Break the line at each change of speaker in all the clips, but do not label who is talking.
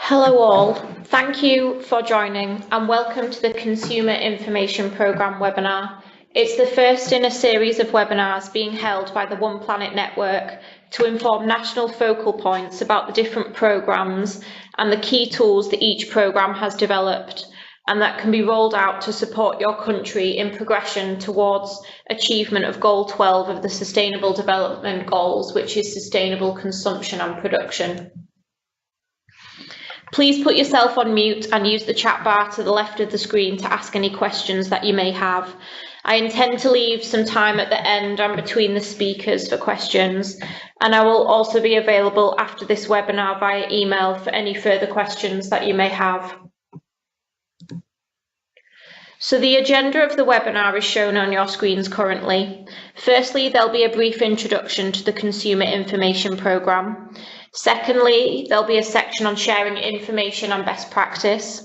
Hello all, thank you for joining and welcome to the Consumer Information Programme webinar. It's the first in a series of webinars being held by the One Planet Network to inform national focal points about the different programmes and the key tools that each programme has developed and that can be rolled out to support your country in progression towards achievement of Goal 12 of the Sustainable Development Goals, which is sustainable consumption and production. Please put yourself on mute and use the chat bar to the left of the screen to ask any questions that you may have. I intend to leave some time at the end and between the speakers for questions, and I will also be available after this webinar via email for any further questions that you may have. So the agenda of the webinar is shown on your screens currently. Firstly, there'll be a brief introduction to the Consumer Information Programme. Secondly, there'll be a section on sharing information and best practice.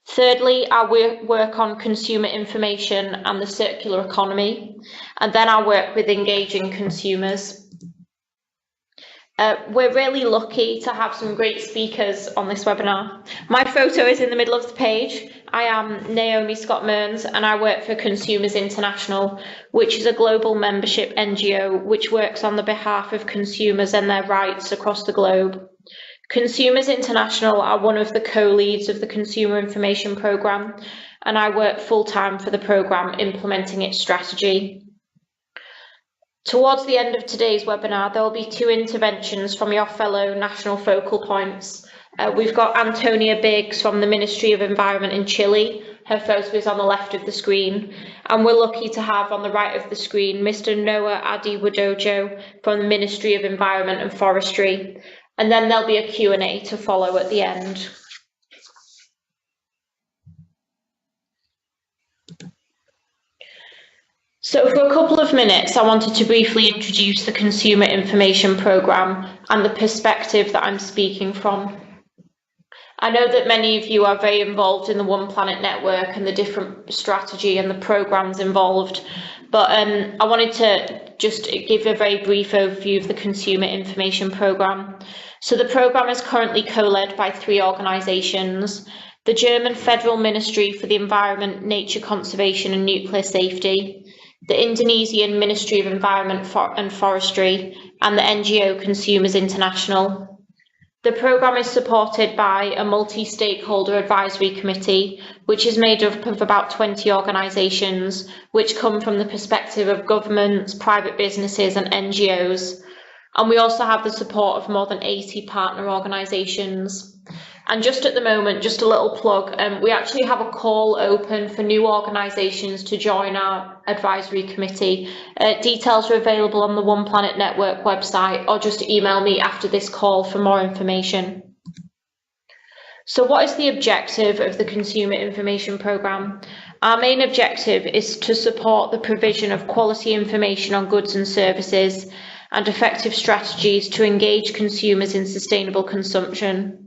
Thirdly, our work on consumer information and the circular economy, and then our work with engaging consumers. We're really lucky to have some great speakers on this webinar. My photo is in the middle of the page. I am Naomi Scott-Mearns and I work for Consumers International, which is a global membership NGO which works on the behalf of consumers and their rights across the globe. Consumers International are one of the co-leads of the Consumer Information Programme, and I work full-time for the programme implementing its strategy. Towards the end of today's webinar, there will be two interventions from your fellow national focal points. We've got Antonia Biggs from the Ministry of Environment in Chile. Her photo is on the left of the screen. And we're lucky to have on the right of the screen Mr. Noah Adiwodojo from the Ministry of Environment and Forestry. And then there'll be a Q&A to follow at the end. So for a couple of minutes, I wanted to briefly introduce the Consumer Information Programme and the perspective that I'm speaking from. I know that many of you are very involved in the One Planet Network and the different strategy and the programmes involved, but I wanted to just give a very brief overview of the Consumer Information Programme. So the programme is currently co-led by three organisations: the German Federal Ministry for the Environment, Nature Conservation and Nuclear Safety, the Indonesian Ministry of Environment and Forestry, and the NGO Consumers International. The programme is supported by a multi-stakeholder advisory committee, which is made up of about 20 organisations, which come from the perspective of governments, private businesses and NGOs. And we also have the support of more than 80 partner organisations. And just at the moment, just a little plug, we actually have a call open for new organisations to join our advisory committee. Details are available on the One Planet Network website, or just email me after this call for more information. So what is the objective of the Consumer Information Programme? Our main objective is to support the provision of quality information on goods and services and effective strategies to engage consumers in sustainable consumption.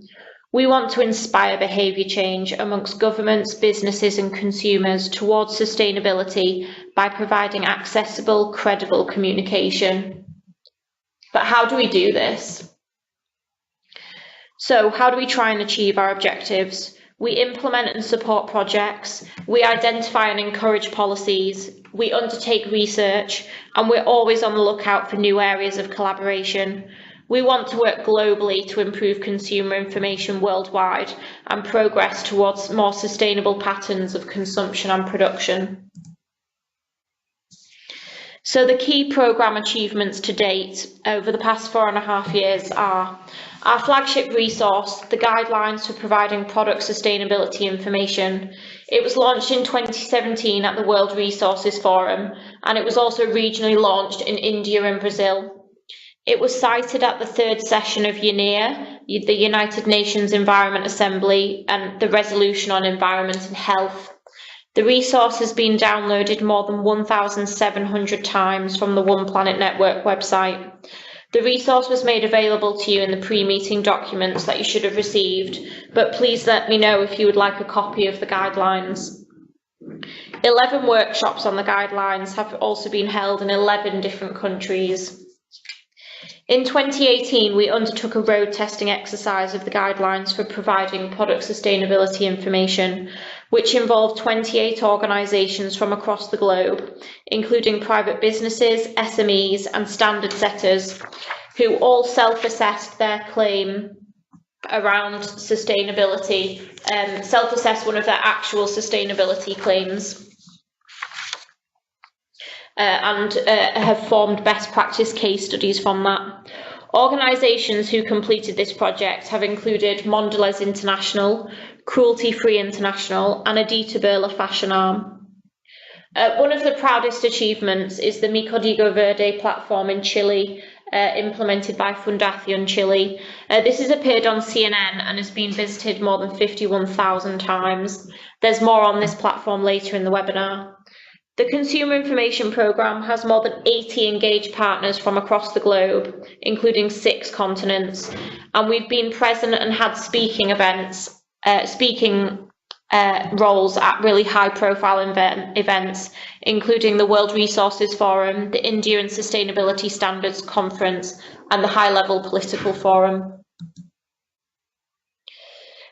We want to inspire behaviour change amongst governments, businesses and consumers towards sustainability by providing accessible, credible communication. But how do we do this? So how do we try and achieve our objectives? We implement and support projects, we identify and encourage policies, we undertake research, and we're always on the lookout for new areas of collaboration. We want to work globally to improve consumer information worldwide and progress towards more sustainable patterns of consumption and production. So the key programme achievements to date over the past 4.5 years are our flagship resource, the Guidelines for Providing Product Sustainability Information. It was launched in 2017 at the World Resources Forum, and it was also regionally launched in India and Brazil. It was cited at the third session of UNEA, the United Nations Environment Assembly, and the Resolution on Environment and Health. The resource has been downloaded more than 1,700 times from the One Planet Network website. The resource was made available to you in the pre-meeting documents that you should have received, but please let me know if you would like a copy of the guidelines. 11 workshops on the guidelines have also been held in 11 different countries. In 2018, we undertook a road testing exercise of the guidelines for providing product sustainability information, which involved 28 organisations from across the globe, including private businesses, SMEs and standard setters, who all self-assessed their claim around sustainability, self-assessed one of their actual sustainability claims, and have formed best practice case studies from that. Organisations who completed this project have included Mondelez International, Cruelty Free International and Adita Berla Fashion Arm. One of the proudest achievements is the Mi Código Verde platform in Chile, implemented by Fundación Chile. This has appeared on CNN and has been visited more than 51,000 times. There's more on this platform later in the webinar. The Consumer Information Programme has more than 80 engaged partners from across the globe, including 6 continents, and we've been present and had speaking events, roles at really high-profile events, including the World Resources Forum, the India and Sustainability Standards Conference, and the High-Level Political Forum.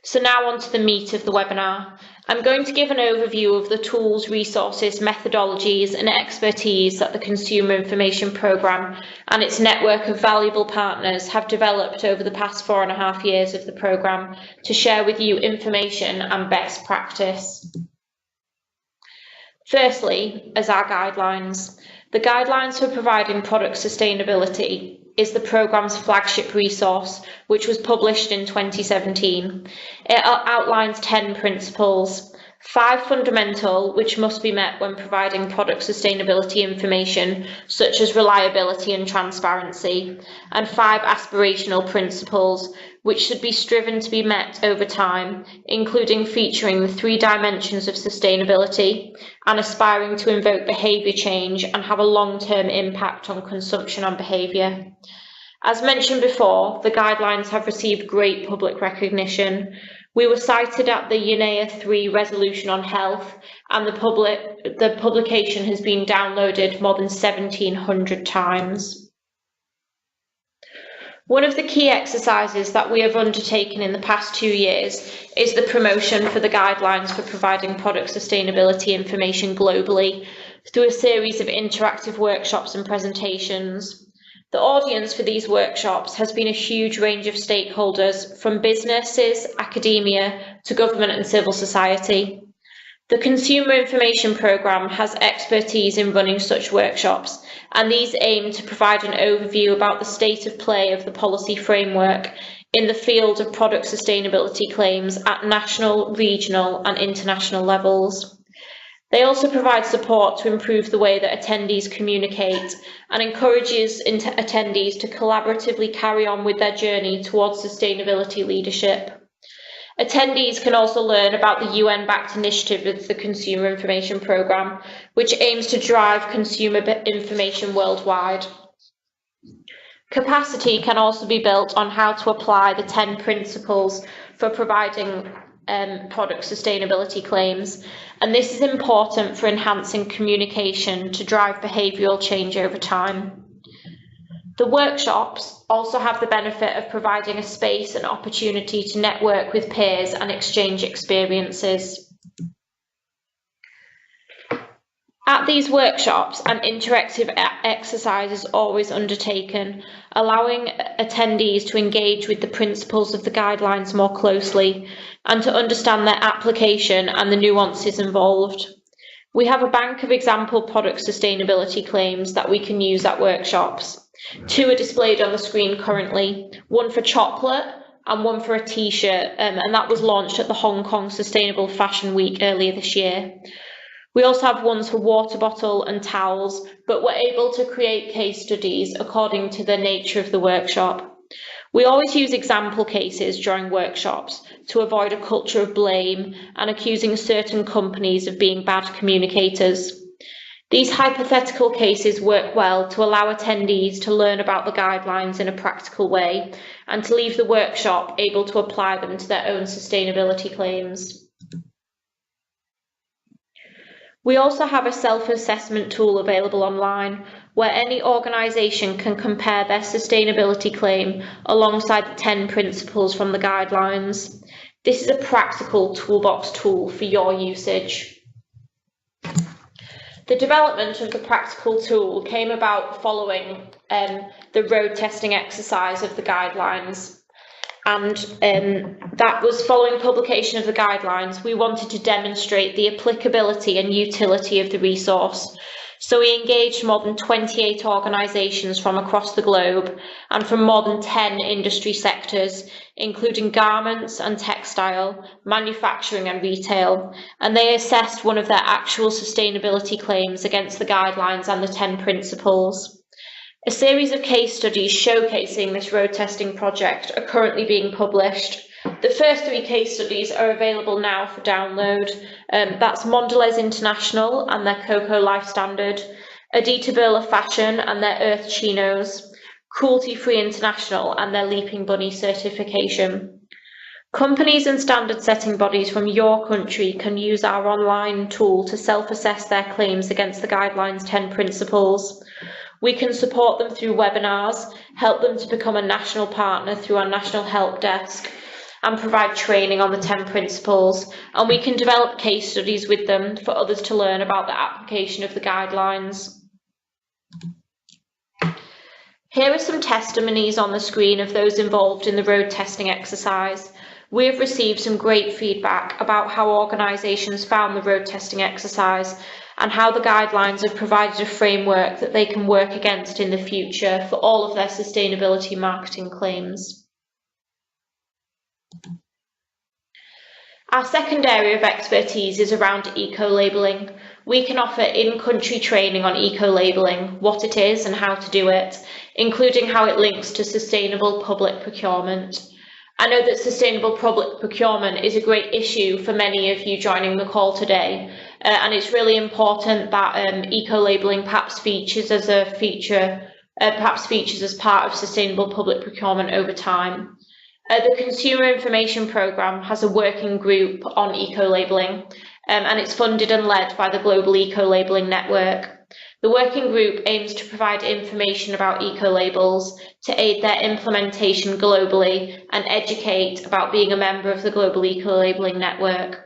So now on to the meat of the webinar. I'm going to give an overview of the tools, resources, methodologies and expertise that the Consumer Information Programme and its network of valuable partners have developed over the past 4.5 years of the programme to share with you information and best practice. Firstly, as our guidelines. The Guidelines for Providing Product Sustainability is the programme's flagship resource, which was published in 2017. It outlines 10 principles, 5 fundamental, which must be met when providing product sustainability information, such as reliability and transparency, and 5 aspirational principles, which should be striven to be met over time, including featuring the 3 dimensions of sustainability and aspiring to invoke behaviour change and have a long-term impact on consumption and behaviour. As mentioned before, the guidelines have received great public recognition. We were cited at the UNEA 3 resolution on health, and the publication has been downloaded more than 1,700 times. One of the key exercises that we have undertaken in the past 2 years is the promotion for the Guidelines for Providing Product Sustainability Information globally through a series of interactive workshops and presentations. The audience for these workshops has been a huge range of stakeholders, from businesses, academia to government and civil society. The Consumer Information Programme has expertise in running such workshops, and these aim to provide an overview about the state of play of the policy framework in the field of product sustainability claims at national, regional and international levels. They also provide support to improve the way that attendees communicate and encourages attendees to collaboratively carry on with their journey towards sustainability leadership. Attendees can also learn about the UN-backed initiative of the Consumer Information Programme, which aims to drive consumer information worldwide. Capacity can also be built on how to apply the 10 principles for providing product sustainability claims, and this is important for enhancing communication to drive behavioural change over time. The workshops also have the benefit of providing a space and opportunity to network with peers and exchange experiences. At these workshops, an interactive exercise is always undertaken, allowing attendees to engage with the principles of the guidelines more closely and to understand their application and the nuances involved. We have a bank of example product sustainability claims that we can use at workshops. 2 are displayed on the screen currently, one for chocolate and one for a t-shirt, and that was launched at the Hong Kong Sustainable Fashion Week earlier this year. We also have ones for water bottle and towels, but we're able to create case studies according to the nature of the workshop. We always use example cases during workshops to avoid a culture of blame and accusing certain companies of being bad communicators. These hypothetical cases work well to allow attendees to learn about the guidelines in a practical way and to leave the workshop able to apply them to their own sustainability claims. We also have a self-assessment tool available online. where any organisation can compare their sustainability claim alongside the 10 principles from the guidelines. This is a practical toolbox tool for your usage. The development of the practical tool came about following the road testing exercise of the guidelines, and that was following publication of the guidelines. We wanted to demonstrate the applicability and utility of the resource. So we engaged more than 28 organisations from across the globe and from more than 10 industry sectors, including garments and textile, manufacturing and retail, and they assessed one of their actual sustainability claims against the guidelines and the 10 principles. A series of case studies showcasing this road testing project are currently being published. The first 3 case studies are available now for download. That's Mondelez International and their Cocoa Life Standard, Adita Burla Fashion and their Earth Chinos, Cruelty Free International and their Leaping Bunny certification. Companies and standard setting bodies from your country can use our online tool to self-assess their claims against the guidelines 10 principles. We can support them through webinars, help them to become a national partner through our national help desk, and provide training on the 10 principles, and we can develop case studies with them for others to learn about the application of the guidelines. Here are some testimonies on the screen of those involved in the road testing exercise. We have received some great feedback about how organisations found the road testing exercise and how the guidelines have provided a framework that they can work against in the future for all of their sustainability marketing claims. Our second area of expertise is around eco-labelling. We can offer in-country training on eco-labelling, what it is and how to do it, including how it links to sustainable public procurement. I know that sustainable public procurement is a great issue for many of you joining the call today, and it's really important that eco-labelling perhaps features as part of sustainable public procurement over time. The Consumer Information Programme has a working group on eco-labelling, and it's funded and led by the Global Eco-Labelling Network. The working group aims to provide information about eco-labels, to aid their implementation globally, and educate about being a member of the Global Eco-Labelling Network.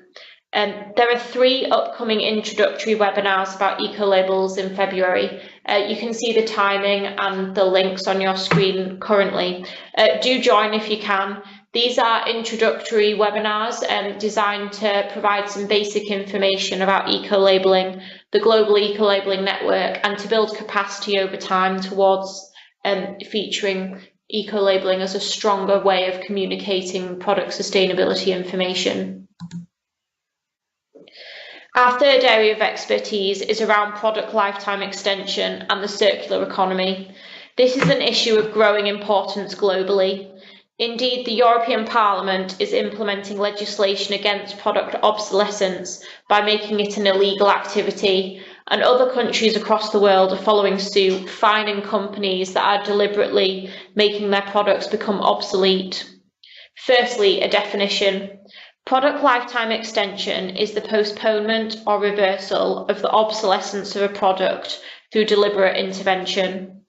There are 3 upcoming introductory webinars about eco-labels in February. You can see the timing and the links on your screen currently. Do join if you can. These are introductory webinars designed to provide some basic information about eco-labelling, the Global Eco-Labelling Network, and to build capacity over time towards featuring eco-labelling as a stronger way of communicating product sustainability information. Our third area of expertise is around product lifetime extension and the circular economy. This is an issue of growing importance globally. Indeed, the European Parliament is implementing legislation against product obsolescence by making it an illegal activity, and other countries across the world are following suit, fining companies that are deliberately making their products become obsolete. Firstly, a definition. Product lifetime extension is the postponement or reversal of the obsolescence of a product through deliberate intervention.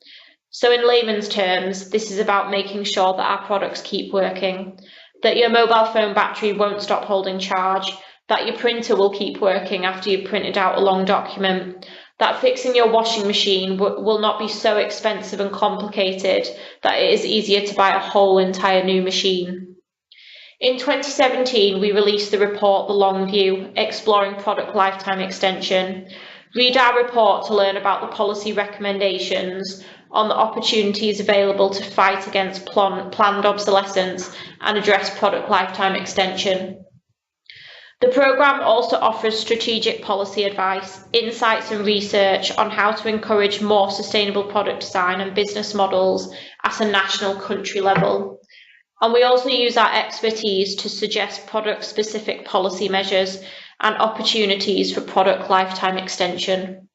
So in layman's terms, this is about making sure that our products keep working, that your mobile phone battery won't stop holding charge, that your printer will keep working after you've printed out a long document, that fixing your washing machine will not be so expensive and complicated that it is easier to buy a whole entire new machine. In 2017, we released the report The Long View, Exploring Product Lifetime Extension. Read our report to learn about the policy recommendations on the opportunities available to fight against planned obsolescence and address product lifetime extension. The programme also offers strategic policy advice, insights and research on how to encourage more sustainable product design and business models at a national country level. And we also use our expertise to suggest product-specific policy measures and opportunities for product lifetime extension.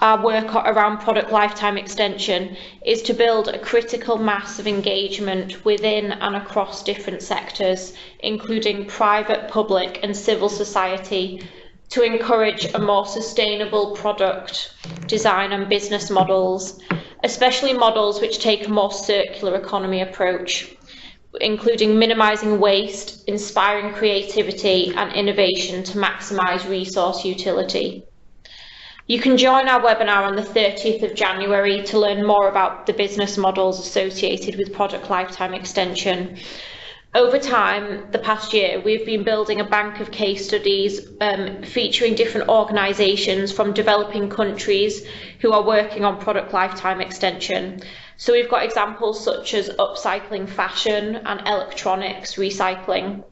our work around product lifetime extension is to build a critical mass of engagement within and across different sectors, including private, public and civil society, to encourage a more sustainable product design and business models, especially models which take a more circular economy approach, including minimising waste, inspiring creativity and innovation to maximise resource utility. You can join our webinar on the 30th of January to learn more about the business models associated with product lifetime extension. Over time, the past year, we've been building a bank of case studies featuring different organisations from developing countries who are working on product lifetime extension. So we've got examples such as upcycling fashion and electronics recycling.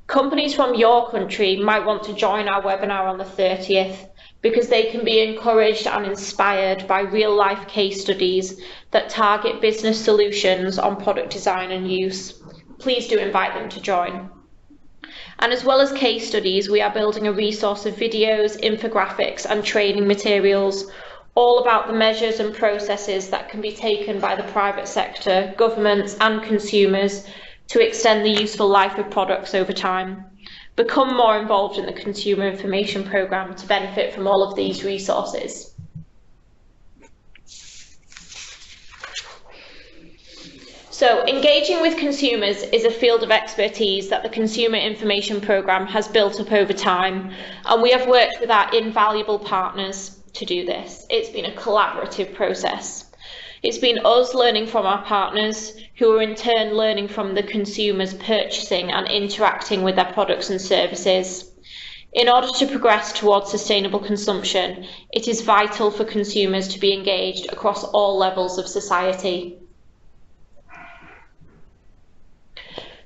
Companies from your country might want to join our webinar on the 30th because they can be encouraged and inspired by real-life case studies that target business solutions on product design and use. Please do invite them to join. And as well as case studies, we are building a resource of videos, infographics and training materials, all about the measures and processes that can be taken by the private sector, governments and consumers to extend the useful life of products over time. Become more involved in the Consumer Information Programme to benefit from all of these resources. So, engaging with consumers is a field of expertise that the Consumer Information Programme has built up over time, and we have worked with our invaluable partners to do this. It's been a collaborative process. It's been us learning from our partners, who are in turn learning from the consumers purchasing and interacting with their products and services. In order to progress towards sustainable consumption, it is vital for consumers to be engaged across all levels of society.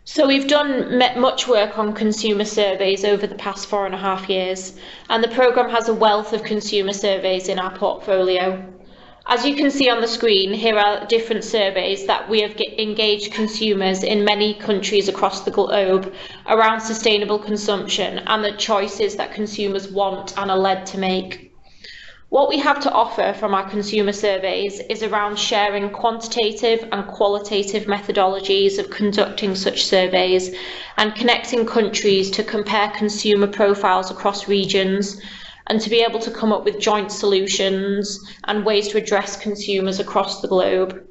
So we've done much work on consumer surveys over the past 4.5 years, and the programme has a wealth of consumer surveys in our portfolio. As you can see on the screen, here are different surveys that we have engaged consumers in many countries across the globe around sustainable consumption and the choices that consumers want and are led to make. What we have to offer from our consumer surveys is around sharing quantitative and qualitative methodologies of conducting such surveys and connecting countries to compare consumer profiles across regions, and to be able to come up with joint solutions and ways to address consumers across the globe.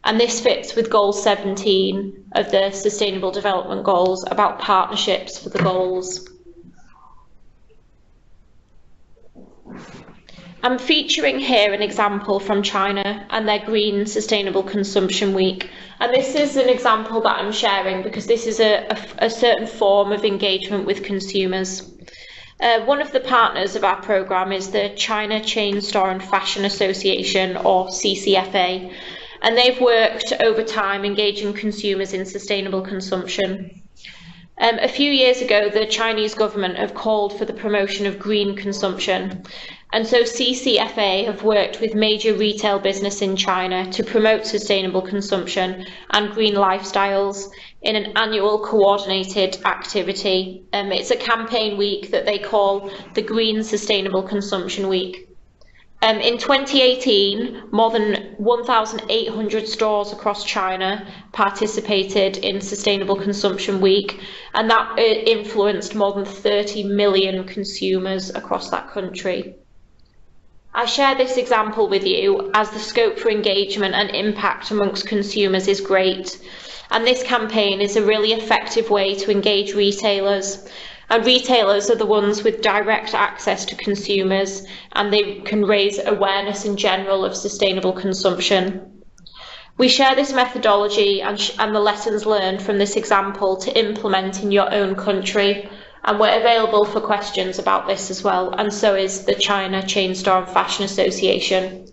And this fits with Goal 17 of the Sustainable Development Goals about partnerships for the goals. I'm featuring here an example from China and their Green Sustainable Consumption Week. And this is an example that I'm sharing because this is a certain form of engagement with consumers. One of the partners of our programme is the China Chain Store and Fashion Association, or CCFA, and they've worked over time engaging consumers in sustainable consumption. A few years ago, the Chinese government have called for the promotion of green consumption, and so CCFA have worked with major retail business in China to promote sustainable consumption and green lifestyles in an annual coordinated activity. It's a campaign week that they call the Green Sustainable Consumption Week. In 2018, more than 1,800 stores across China participated in Sustainable Consumption Week, and that influenced more than 30 million consumers across that country. I share this example with you as the scope for engagement and impact amongst consumers is great, and this campaign is a really effective way to engage retailers. And retailers are the ones with direct access to consumers, and they can raise awareness in general of sustainable consumption. We share this methodology and the lessons learned from this example to implement in your own country, and we're available for questions about this as well, and so is the China Chain Store and Fashion Association.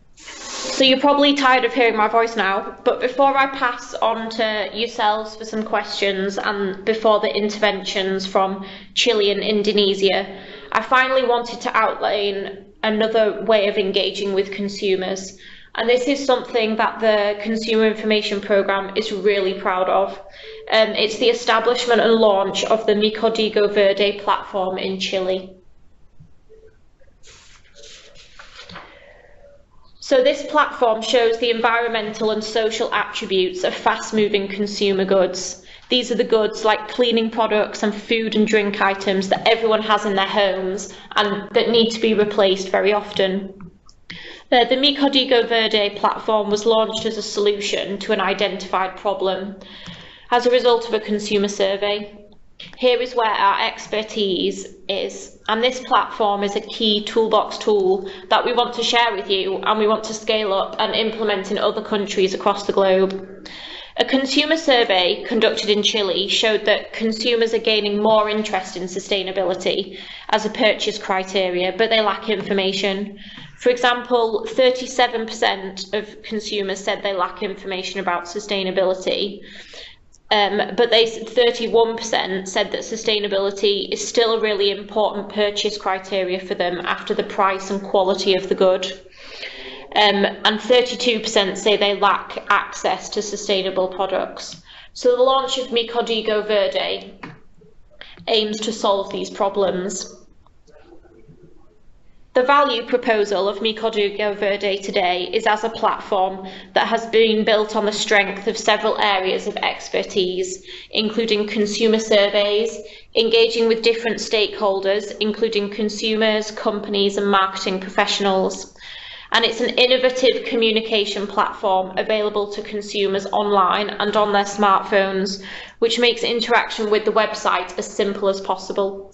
So you're probably tired of hearing my voice now, but before I pass on to yourselves for some questions and before the interventions from Chile and Indonesia, I finally wanted to outline another way of engaging with consumers. And this is something that the Consumer Information Programme is really proud of. It's the establishment and launch of the Mi Código Verde platform in Chile. So this platform shows the environmental and social attributes of fast-moving consumer goods. These are the goods like cleaning products and food and drink items that everyone has in their homes and that need to be replaced very often. The Mi Código Verde platform was launched as a solution to an identified problem as a result of a consumer survey. Here is where our expertise is, and this platform is a key toolbox tool that we want to share with you and we want to scale up and implement in other countries across the globe. A consumer survey conducted in Chile showed that consumers are gaining more interest in sustainability as a purchase criteria, but they lack information. For example, 37% of consumers said they lack information about sustainability. But 31% said that sustainability is still a really important purchase criteria for them after the price and quality of the good. And 32% say they lack access to sustainable products. So the launch of Mi Código Verde aims to solve these problems. The value proposal of Mi Código Verde today is as a platform that has been built on the strength of several areas of expertise, including consumer surveys, engaging with different stakeholders, including consumers, companies and marketing professionals. And it's an innovative communication platform available to consumers online and on their smartphones, which makes interaction with the website as simple as possible.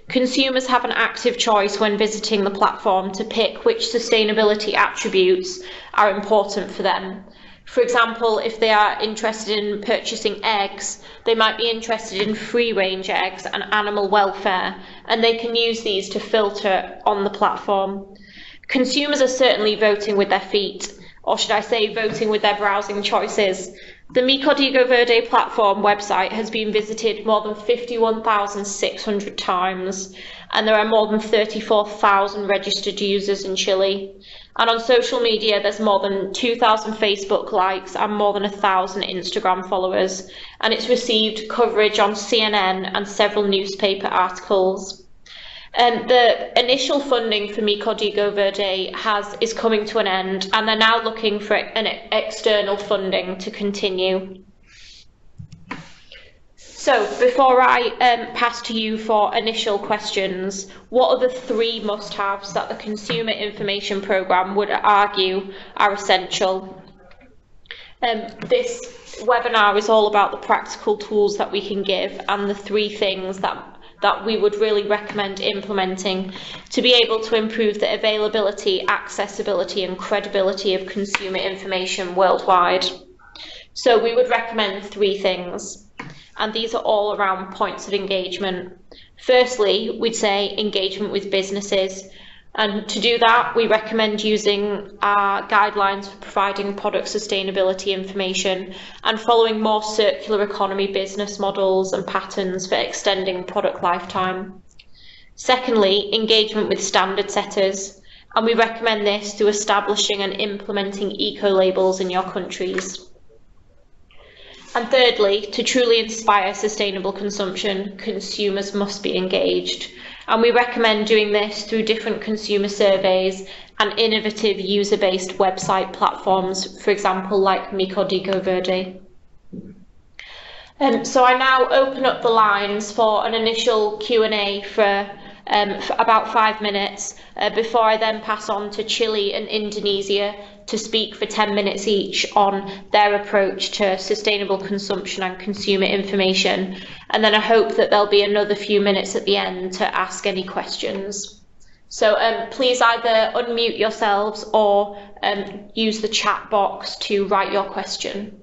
Consumers have an active choice when visiting the platform to pick which sustainability attributes are important for them. For example, if they are interested in purchasing eggs, they might be interested in free-range eggs and animal welfare, and they can use these to filter on the platform. Consumers are certainly voting with their feet, or should I say voting with their browsing choices. The Mi Código Verde platform website has been visited more than 51,600 times, and there are more than 34,000 registered users in Chile. And on social media, there's more than 2,000 Facebook likes and more than 1,000 Instagram followers, and it's received coverage on CNN and several newspaper articles. The initial funding for Mi Código Verde is coming to an end, and they're now looking for an external funding to continue. So before I pass to you for initial questions, what are the 3 must-haves that the Consumer Information Programme would argue are essential? This webinar is all about the practical tools that we can give and the 3 things that we would really recommend implementing to be able to improve the availability, accessibility and credibility of consumer information worldwide. So we would recommend 3 things, and these are all around points of engagement. Firstly, we'd say engagement with businesses, and to do that we recommend using our guidelines for providing product sustainability information and following more circular economy business models and patterns for extending product lifetime. Secondly, engagement with standard setters, and we recommend this through establishing and implementing ecolabels in your countries. And thirdly, to truly inspire sustainable consumption, consumers must be engaged. And we recommend doing this through different consumer surveys and innovative user-based website platforms, for example, like Mi Código Verde. So I now open up the lines for an initial Q&A for about 5 minutes before I then pass on to Chile and Indonesia to speak for 10 minutes each on their approach to sustainable consumption and consumer information. And then I hope that there'll be another few minutes at the end to ask any questions. So please either unmute yourselves or use the chat box to write your question.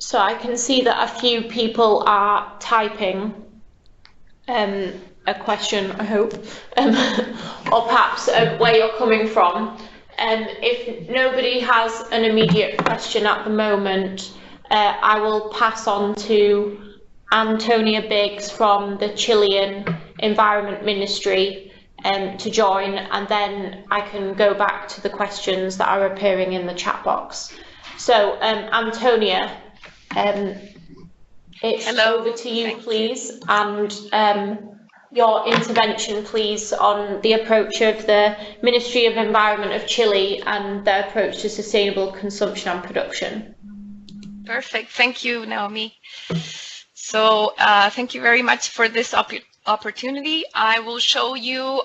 So I can see that a few people are typing a question, I hope, or perhaps where you're coming from. If nobody has an immediate question at the moment, I will pass on to Antonia Biggs from the Chilean Environment Ministry to join, and then I can go back to the questions that are appearing in the chat box. So, Antonia, it's over to you, please, and your intervention, please, on the approach of the Ministry of Environment of Chile and their approach to sustainable consumption and production.
Perfect. Thank you, Naomi. So thank you very much for this opportunity. I will show you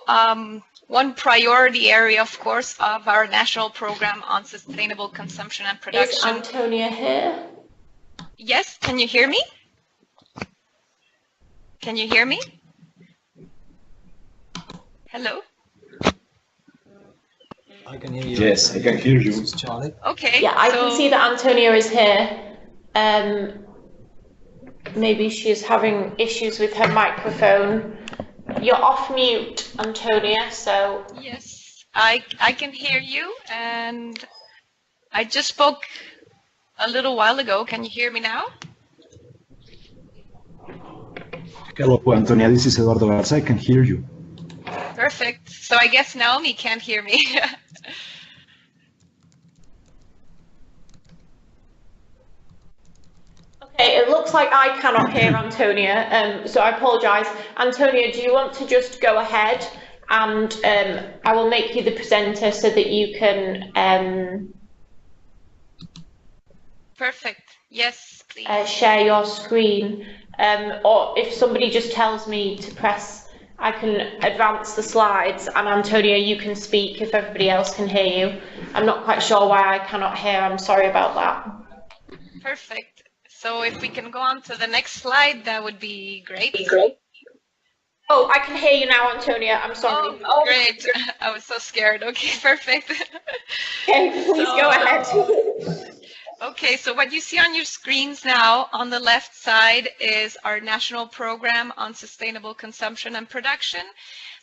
one priority area, of course, of our national program on sustainable consumption and production.
Is Antonia here?
Yes, can you hear me? Can you hear me? Hello?
I can hear you.
Yes, I can hear you.
This is Charlie.
Okay.
Yeah, I can see that Antonia is here. Maybe she's having issues with her microphone. You're off mute, Antonia, so...
Yes, I can hear you, and I just spoke a little while ago. Can you hear me now?
Hello, Antonia, this is Eduardo Garza. I can hear you.
Perfect. So I guess Naomi can't hear me.
Okay, it looks like I cannot hear Antonia, so I apologise. Antonia, do you want to just go ahead, and I will make you the presenter so that you can
Perfect. Yes, please.
share your screen, or if somebody just tells me to press, I can advance the slides, and Antonia, you can speak if everybody else can hear you. I'm not quite sure why I cannot hear. I'm sorry about that.
Perfect. So if we can go on to the next slide, that would be great.
Oh, I can hear you now, Antonia. I'm sorry.
Oh, great. I was so scared. Okay, perfect.
Okay, please go ahead.
Okay, so what you see on your screens now on the left side is our national program on sustainable consumption and production.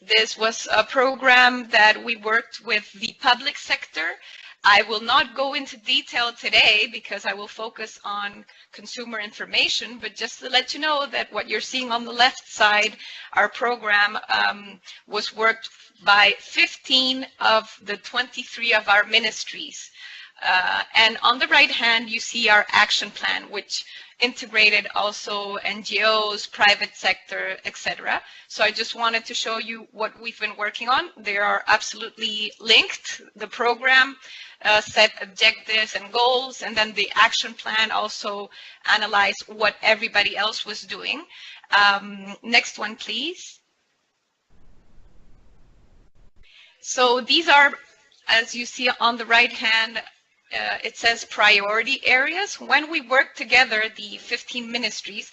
This was a program that we worked with the public sector. I will not go into detail today because I will focus on consumer information, but just to let you know that what you're seeing on the left side, our program was worked by 15 of the 23 of our ministries. And on the right hand, you see our action plan, which integrated also NGOs, private sector, etc. So I just wanted to show you what we've been working on. They are absolutely linked. The program set objectives and goals, and then the action plan also analyzed what everybody else was doing. Next one, please. So these are, as you see on the right hand, it says priority areas. When we work together, the 15 ministries,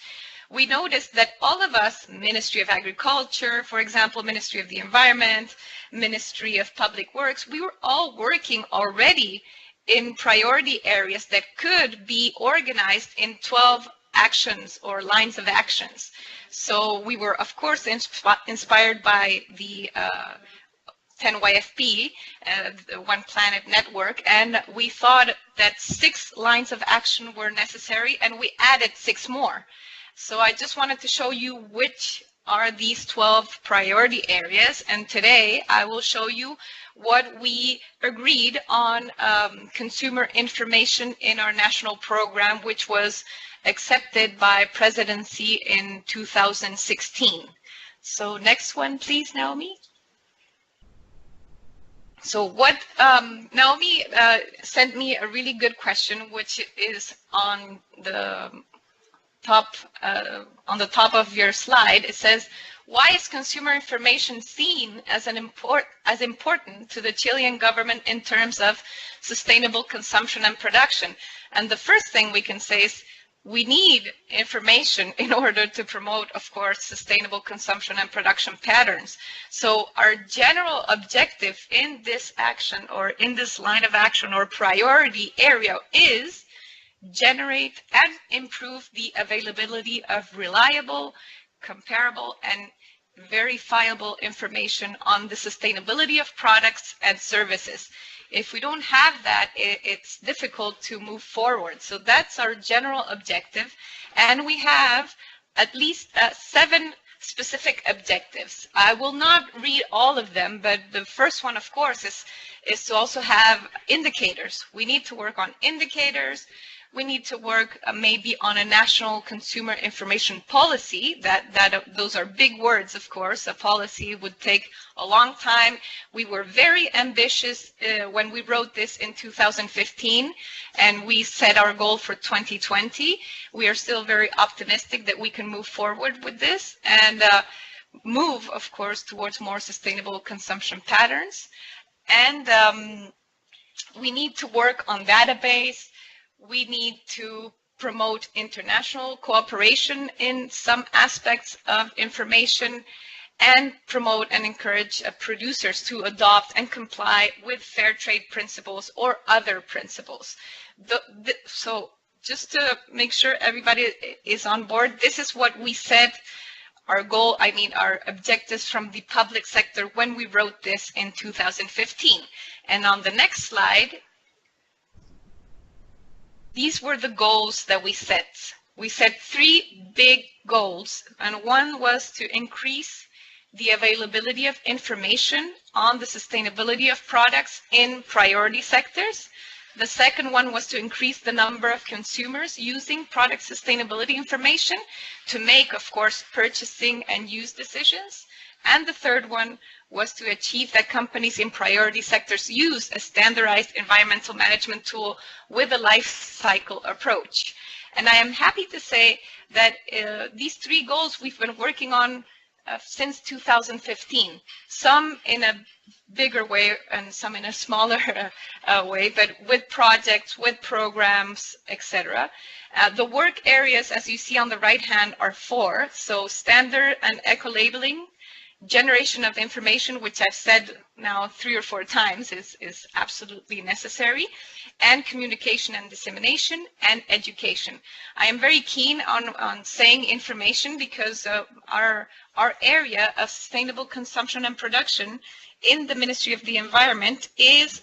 we noticed that all of us, Ministry of Agriculture, for example, Ministry of the Environment, Ministry of Public Works, we were all working already in priority areas that could be organized in 12 actions or lines of actions. So we were, of course, inspired by the 10YFP, the One Planet Network, and we thought that 6 lines of action were necessary, and we added 6 more. So I just wanted to show you which are these 12 priority areas, and today I will show you what we agreed on consumer information in our national program, which was accepted by presidency in 2016. So next one, please, Naomi. So what Naomi sent me a really good question, which is on the top of your slide. It says, why is consumer information seen as important to the Chilean government in terms of sustainable consumption and production? And the first thing we can say is we need information in order to promote, of course, sustainable consumption and production patterns. So our general objective in this action, or in this line of action or priority area, is generate and improve the availability of reliable, comparable, and verifiable information on the sustainability of products and services. If we don't have that, it's difficult to move forward. So that's our general objective. And we have at least 7 specific objectives. I will not read all of them, but the first one, of course, is to also have indicators. We need to work on indicators. We need to work maybe on a national consumer information policy. Those are big words, of course. A policy would take a long time. We were very ambitious when we wrote this in 2015, and we set our goal for 2020. We are still very optimistic that we can move forward with this and move, of course, towards more sustainable consumption patterns. And we need to work on database. We need to promote international cooperation in some aspects of information and promote and encourage producers to adopt and comply with fair trade principles or other principles. So just to make sure everybody is on board, this is what we said our goal, our objectives from the public sector when we wrote this in 2015. And on the next slide, these were the goals that we set. We set 3 big goals, and one was to increase the availability of information on the sustainability of products in priority sectors. The second one was to increase the number of consumers using product sustainability information to make, of course, purchasing and use decisions. And the third one was to achieve that companies in priority sectors use a standardized environmental management tool with a life cycle approach. And I am happy to say that these 3 goals we've been working on since 2015, some in a bigger way and some in a smaller way, but with projects, with programs, etc. The work areas, as you see on the right hand, are 4. So standard and eco-labeling, generation of information, which I've said now 3 or 4 times is absolutely necessary, and communication and dissemination, and education. I am very keen on saying information because our area of sustainable consumption and production in the Ministry of the Environment is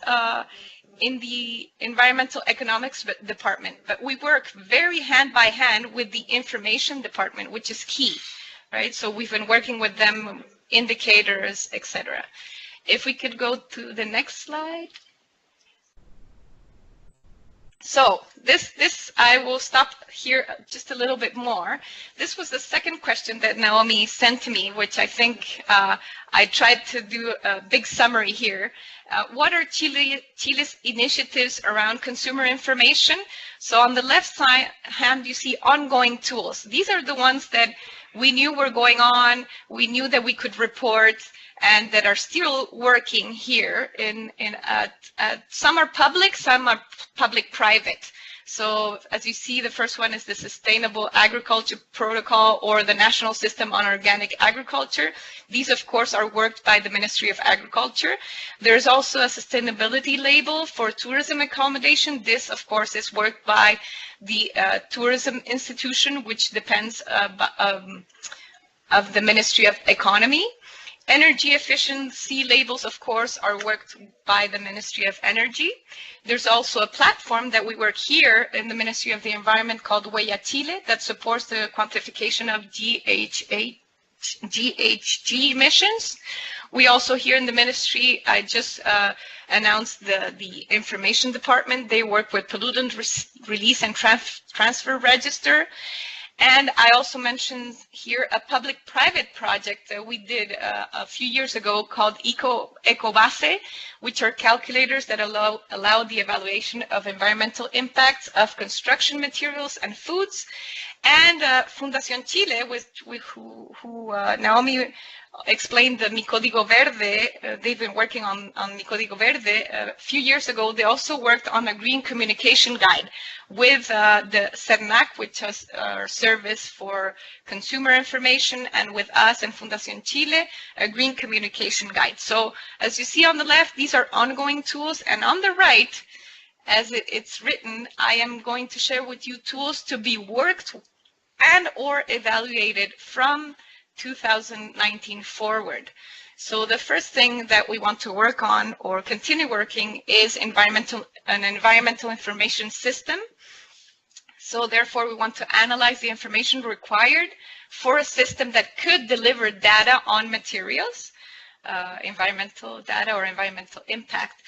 in the Environmental Economics Department, but we work very hand by hand with the Information Department, which is key, right? So we've been working with them, indicators, etc. If we could go to the next slide. So this I will stop here just a little bit more. This was the second question that Naomi sent to me, which I think I tried to do a big summary here. What are Chile's initiatives around consumer information? So on the left side hand, you see ongoing tools. These are the ones that we knew were going on, we knew that we could report, and that are still working here. Some are public, some are public-private. So as you see, the first one is the Sustainable Agriculture Protocol or the National System on Organic Agriculture. These, of course, are worked by the Ministry of Agriculture. There's also a sustainability label for tourism accommodation. This, of course, is worked by the Tourism Institution, which depends of the Ministry of Economy. Energy efficiency labels, of course, are worked by the Ministry of Energy. There's also a platform that we work here in the Ministry of the Environment called Huella Chile that supports the quantification of GHG emissions. We also here in the ministry, I just announced the Information Department. They work with Pollutant Release and Transfer Register. And I also mentioned here a public-private project that we did a few years ago called Ecobase, which are calculators that allow the evaluation of environmental impacts of construction materials and foods. And Fundación Chile, who Naomi explained the Mi Código Verde, they've been working on Mi Código Verde. A few years ago, they also worked on a green communication guide with the CERNAC, which is our service for consumer information, and with us and Fundación Chile, a green communication guide. So as you see on the left, these are ongoing tools, and on the right, as it's written, I am going to share with you tools to be worked and or evaluated from 2019 forward. So the first thing that we want to work on or continue working is an environmental information system. So therefore, we want to analyze the information required for a system that could deliver data on materials, environmental data or environmental impact.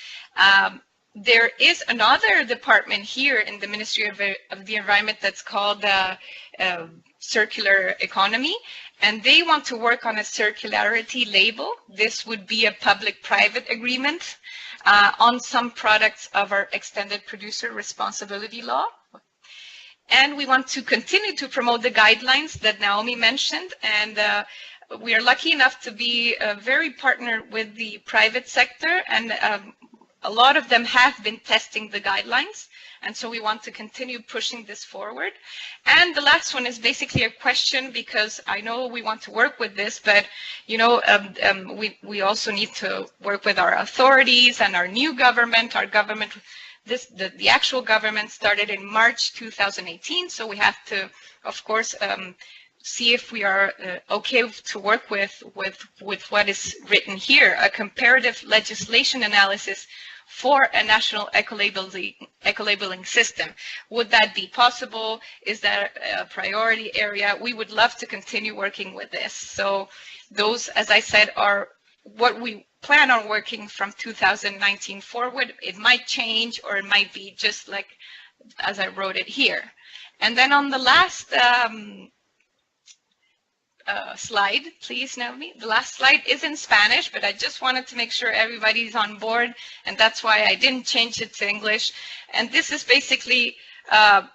There is another department here in the Ministry of the Environment that's called Circular Economy, and they want to work on a circularity label. This would be a public-private agreement on some products of our extended producer responsibility law. And we want to continue to promote the guidelines that Naomi mentioned, and we are lucky enough to be very partnered with the private sector, and a lot of them have been testing the guidelines, and so we want to continue pushing this forward. And the last one is basically a question, because I know we want to work with this, but you know, we also need to work with our authorities and our new government. Our government, the actual government started in March 2018, so we have to, of course, see if we are okay to work with what is written here, a comparative legislation analysis for a national ecolabelling system. Would that be possible? Is that a priority area? We would love to continue working with this. So those, as I said, are what we plan on working from 2019 forward. It might change, or it might be just like as I wrote it here. And then on the last slide, please, Naomi. The last slide is in Spanish, but I just wanted to make sure everybody's on board, and that's why I didn't change it to English. And this is basically a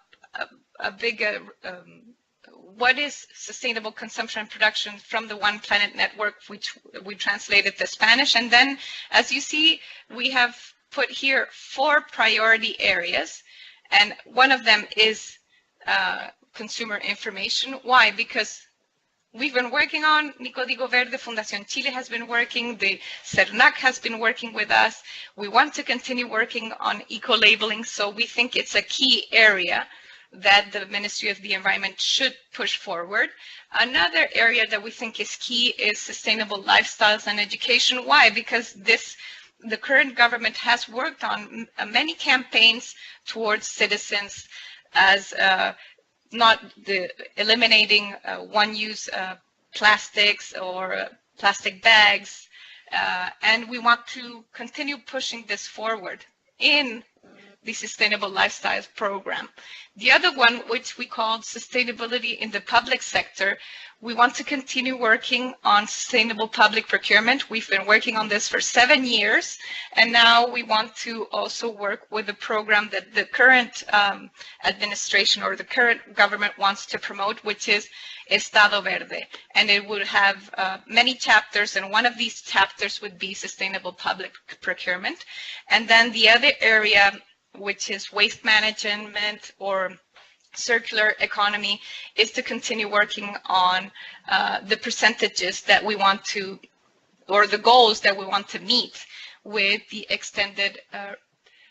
big what is sustainable consumption and production from the One Planet Network, which we translated to Spanish. And then, as you see, we have put here 4 priority areas, and one of them is consumer information. Why? Because we've been working on, Mi Código Verde, Fundación Chile has been working, the CERNAC has been working with us. We want to continue working on eco-labeling, so we think it's a key area that the Ministry of the Environment should push forward. Another area that we think is key is sustainable lifestyles and education. Why? Because the current government has worked on many campaigns towards citizens as not eliminating one-use plastics or plastic bags, and we want to continue pushing this forward in the Sustainable Lifestyles Program. The other one, which we called Sustainability in the Public Sector, we want to continue working on sustainable public procurement. We've been working on this for 7 years, and now we want to also work with a program that the current administration or the current government wants to promote, which is Estado Verde. And it would have many chapters, and one of these chapters would be sustainable public procurement. And then the other area, which is waste management or circular economy, is to continue working on the percentages that we want to, or the goals that we want to meet with the extended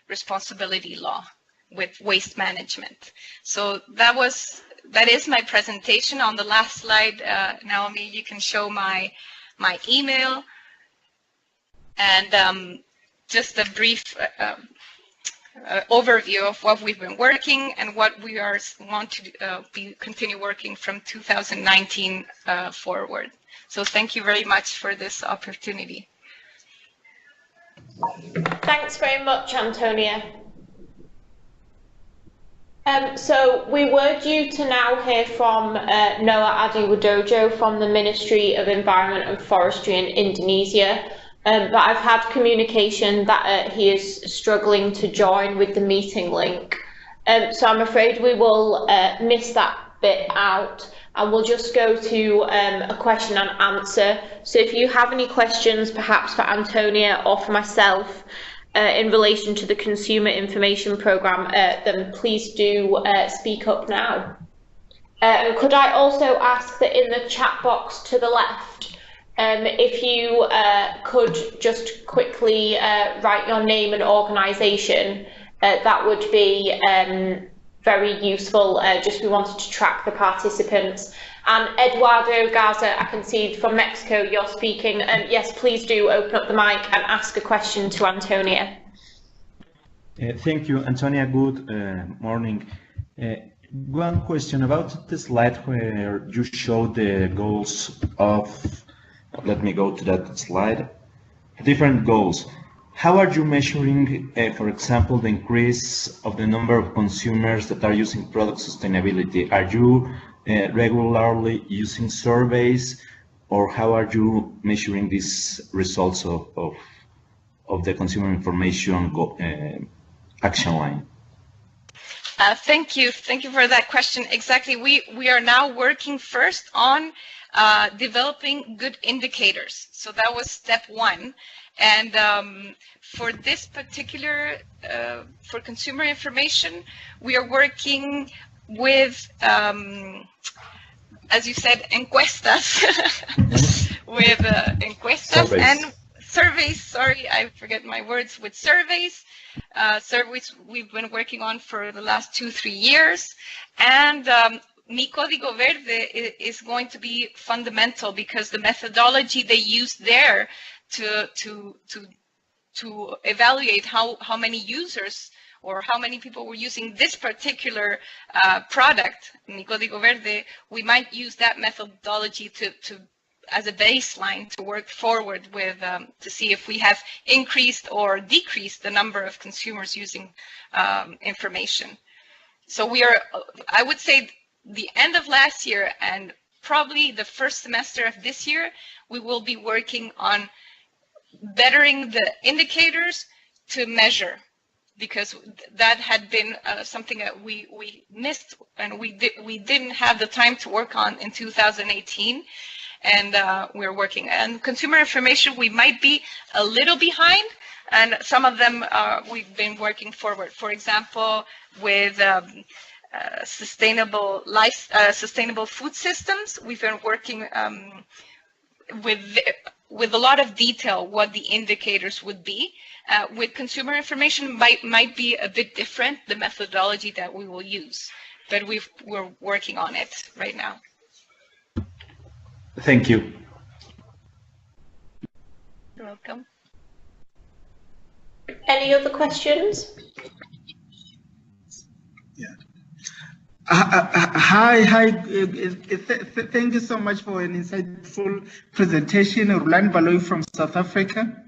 responsibility law with waste management. So that is my presentation. On the last slide, Naomi, you can show my email, and just a brief overview of what we've been working and what we want to continue working from 2019 forward. So thank you very much for this opportunity.
Thanks very much, Antonia. So we were due to now hear from Noah Adiwidojo from the Ministry of Environment and Forestry in Indonesia. But I've had communication that he is struggling to join with the meeting link. So I'm afraid we will miss that bit out, and we'll just go to a question and answer. So if you have any questions, perhaps for Antonia or for myself, in relation to the Consumer Information Programme, then please do speak up now. Could I also ask that in the chat box to the left, if you could just quickly write your name and organisation, that would be very useful. Just we wanted to track the participants. And Eduardo Garza, I can see from Mexico you're speaking. Yes, please do open up the mic and ask a question to Antonia.
Thank you, Antonia. Good morning. One question about the slide where you showed the goals of, let me go to that slide, different goals. How are you measuring, for example, the increase of the number of consumers that are using product sustainability? Are you regularly using surveys, or how are you measuring these results of the consumer information action line?
Thank you for that question. Exactly, we are now working first on developing good indicators. So that was step one. And for this particular, for consumer information, we are working with, as you said, encuestas, with encuestas
surveys.
And surveys, sorry, I forget my words, with surveys. Surveys we've been working on for the last 2-3 years. And Mi Código Verde is going to be fundamental because the methodology they use there to evaluate how many users or how many people were using this particular product, Mi Código Verde, we might use that methodology to as a baseline to work forward with to see if we have increased or decreased the number of consumers using information. So we are, I would say, the end of last year and probably the first semester of this year, we will be working on bettering the indicators to measure, because that had been something that we missed and we didn't have the time to work on in 2018, and we're working. And consumer information, we might be a little behind, and some of them we've been working forward. For example, with sustainable food systems, we've been working with a lot of detail what the indicators would be. With consumer information might be a bit different, the methodology that we will use, but we're working on it right now.
Thank you.
You're welcome.
Any other questions?
Yeah. Hi. Thank you so much for an insightful presentation. Roland Baloy from South Africa.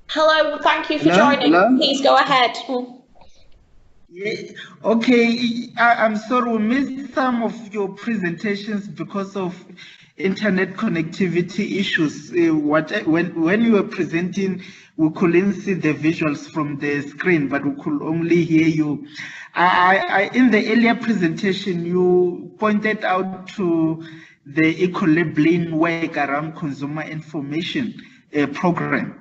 Hello, thank you for joining.
Hello?
Please go ahead.
Yeah. Okay, I'm sorry we missed some of your presentations because of internet connectivity issues. When you were presenting, we couldn't see the visuals from the screen, but we could only hear you. In the earlier presentation, you pointed out to the ecolabelling work around consumer information program.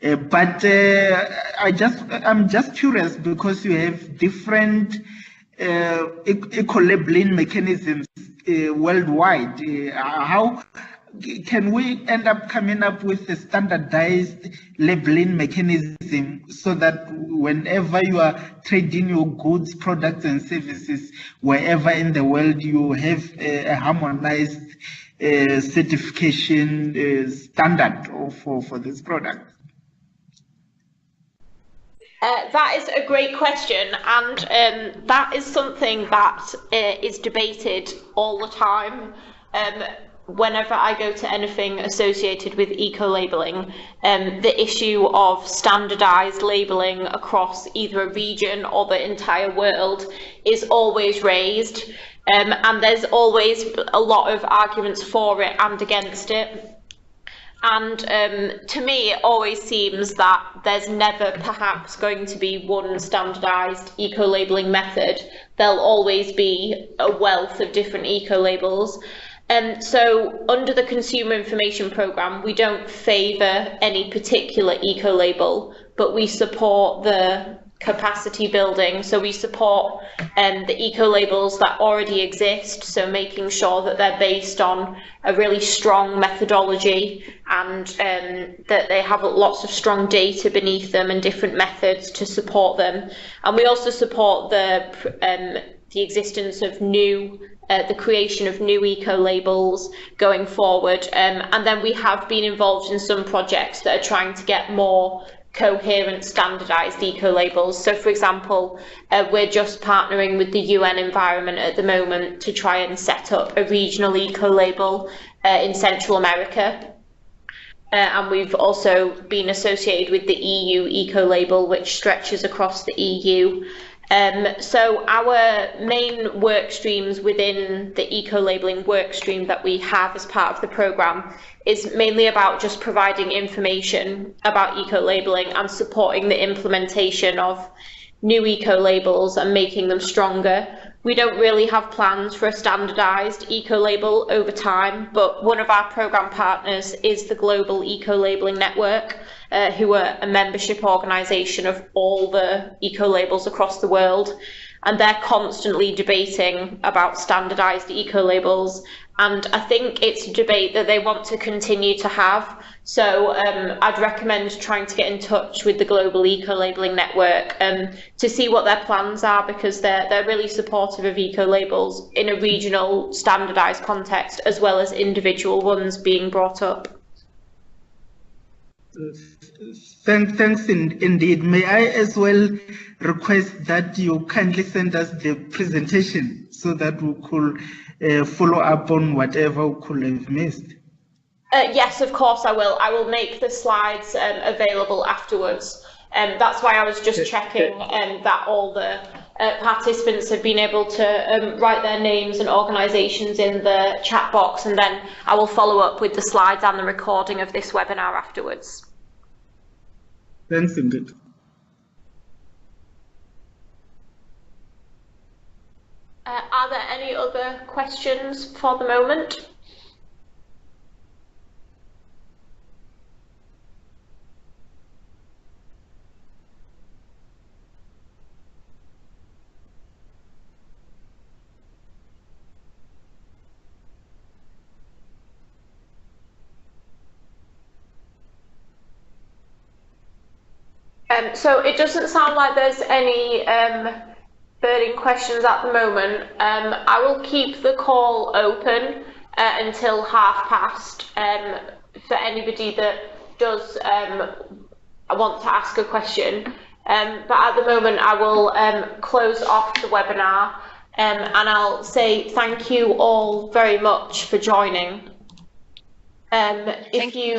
But I'm just curious, because you have different ecolabelling mechanisms worldwide. How can we end up coming up with a standardized labeling mechanism so that whenever you are trading your goods, products, and services, wherever in the world, you have a harmonized certification standard for this product?
That is a great question, and that is something that is debated all the time. Whenever I go to anything associated with eco-labelling, the issue of standardised labelling across either a region or the entire world is always raised, and there's always a lot of arguments for it and against it. And to me, it always seems that there's never perhaps going to be one standardised eco-labelling method. There'll always be a wealth of different eco-labels. So under the Consumer Information Programme, we don't favour any particular eco-label, but we support the capacity building. So we support the eco-labels that already exist, so making sure that they're based on a really strong methodology and that they have lots of strong data beneath them and different methods to support them. And we also support the existence of the creation of new eco-labels going forward. And then we have been involved in some projects that are trying to get more coherent standardised eco-labels. So for example, we're just partnering with the UN Environment at the moment to try and set up a regional eco-label in Central America. And we've also been associated with the EU eco-label, which stretches across the EU. So our main work streams within the eco-labelling work stream that we have as part of the programme is mainly about just providing information about eco-labelling and supporting the implementation of new eco-labels and making them stronger. We don't really have plans for a standardised eco-label over time, but one of our programme partners is the Global Eco-Labelling Network, who are a membership organisation of all the eco-labels across the world, and they're constantly debating about standardised eco-labels, and I think it's a debate that they want to continue to have. So I'd recommend trying to get in touch with the Global Eco-Labelling Network to see what their plans are, because they're really supportive of eco-labels in a regional standardised context as well as individual ones being brought up.
Thanks indeed. May I as well request that you kindly send us the presentation so that we could follow up on whatever we could have missed?
Yes, of course I will. I will make the slides available afterwards. That's why I was just checking that all the participants have been able to write their names and organisations in the chat box, and then I will follow up with the slides and the recording of this webinar afterwards.
Thanks indeed.
Are there any other questions for the moment? So it doesn't sound like there's any burning questions at the moment. I will keep the call open until past for anybody that does want to ask a question. But at the moment I will close off the webinar and I'll say thank you all very much for joining. If you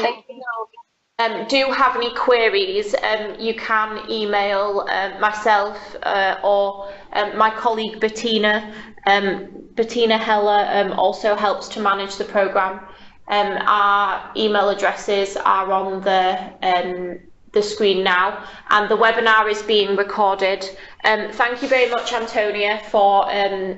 do have any queries, you can email myself or my colleague Bettina. Bettina Heller also helps to manage the programme. Our email addresses are on the screen now, and the webinar is being recorded. Thank you very much, Antonia, for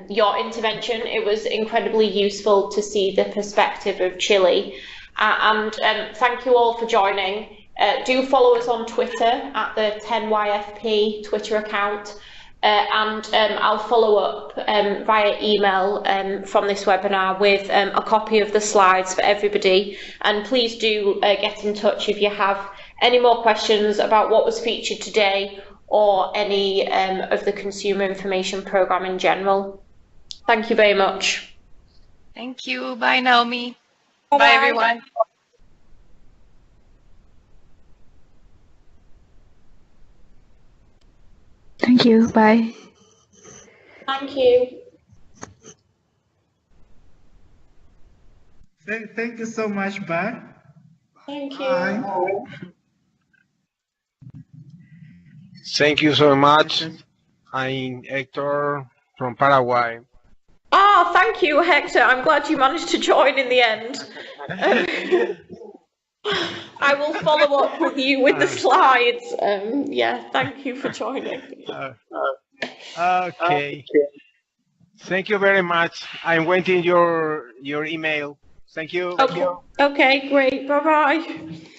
your intervention. It was incredibly useful to see the perspective of Chile. And thank you all for joining. Do follow us on Twitter at the 10YFP Twitter account, and I'll follow up via email from this webinar with a copy of the slides for everybody. And please do get in touch if you have any more questions about what was featured today or any of the consumer information programme in general. Thank you very much.
Thank you. Bye, Naomi.
Bye,
Bye everyone.
Thank you. Bye.
Thank you.
Thank you so much. Bye.
Thank you.
Bye.
Thank you so much. I'm Hector from Paraguay.
Ah, thank you, Hector. I'm glad you managed to join in the end. I will follow up with you with the slides. Yeah, thank you for joining.
Okay. Thank you very much. I'm waiting your email. Thank you.
Okay, great. Bye-bye.